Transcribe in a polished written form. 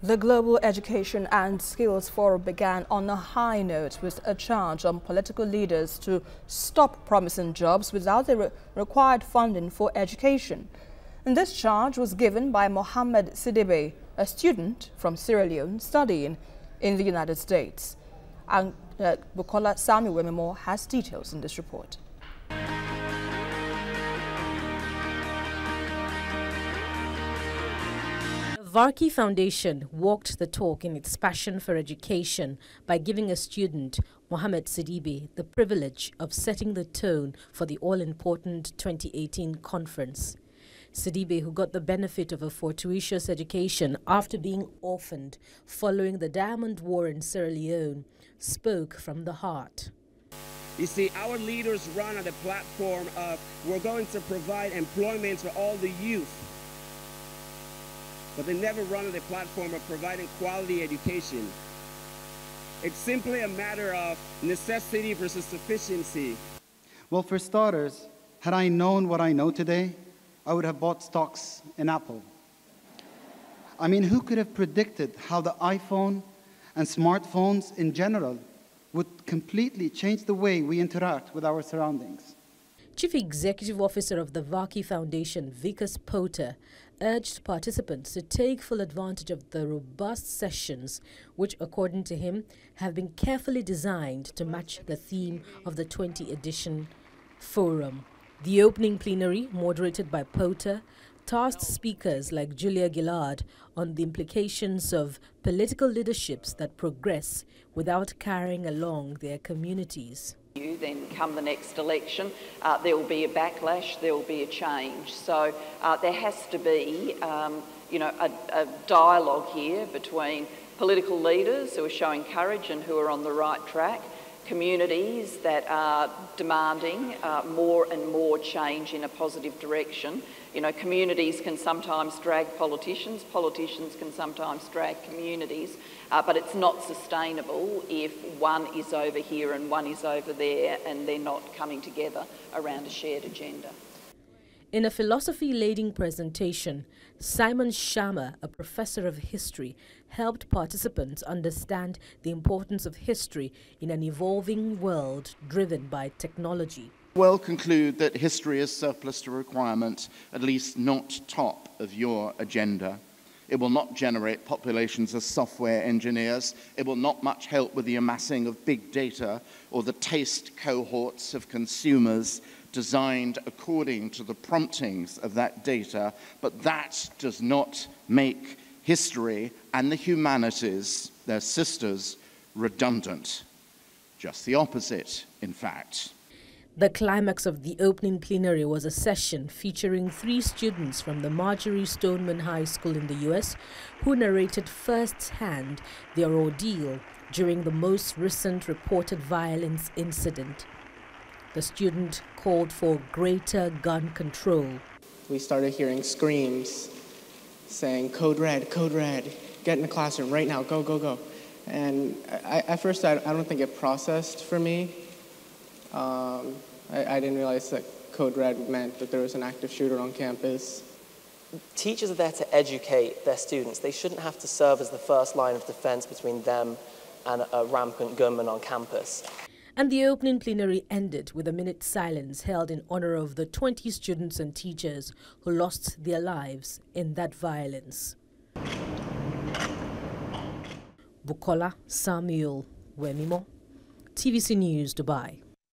The Global Education and Skills Forum began on a high note with a charge on political leaders to stop promising jobs without the required funding for education. And this charge was given by Mohammed Sidibe, a student from Sierra Leone studying in the United States. And Bukola Sami Wemimo has details in this report. Varkey Foundation walked the talk in its passion for education by giving a student, Mohammed Sidibe, the privilege of setting the tone for the all-important 2018 conference. Sidibe, who got the benefit of a fortuitous education after being orphaned following the Diamond War in Sierra Leone, spoke from the heart. You see, our leaders run on the platform of we're going to provide employment for all the youth. But they never run on the platform of providing quality education. It's simply a matter of necessity versus sufficiency. Well, for starters, had I known what I know today, I would have bought stocks in Apple. I mean, who could have predicted how the iPhone and smartphones in general would completely change the way we interact with our surroundings? Chief Executive Officer of the Varkey Foundation, Vikas Pota, urged participants to take full advantage of the robust sessions, which, according to him, have been carefully designed to match the theme of the 20th edition forum. The opening plenary, moderated by Pota, tasked speakers like Julia Gillard on the implications of political leaderships that progress without carrying along their communities. Then come the next election, there will be a backlash, there will be a change. So there has to be, a dialogue here between political leaders who are showing courage and who are on the right track, communities that are demanding more and more change in a positive direction. You know, communities can sometimes drag politicians, politicians can sometimes drag communities, but it's not sustainable if one is over here and one is over there and they're not coming together around a shared agenda. In a philosophy-laden presentation, Simon Sharma, a professor of history, helped participants understand the importance of history in an evolving world driven by technology. Well, conclude that history is surplus to requirement, at least not top of your agenda. It will not generate populations of software engineers. It will not much help with the amassing of big data or the taste cohorts of consumers designed according to the promptings of that data. But that does not make history and the humanities, their sisters, redundant. Just the opposite, in fact. The climax of the opening plenary was a session featuring 3 students from the Marjory Stoneman High School in the U.S. who narrated firsthand their ordeal during the most recent reported violence incident. The student called for greater gun control. We started hearing screams saying, "Code red, get in the classroom right now, go, go, go." And at first, I don't think it processed for me. I didn't realize that Code Red meant that there was an active shooter on campus. Teachers are there to educate their students. They shouldn't have to serve as the first line of defense between them and a rampant gunman on campus. And the opening plenary ended with a minute's silence held in honor of the 20 students and teachers who lost their lives in that violence. Bukola Samuel Wemimo, TVC News, Dubai.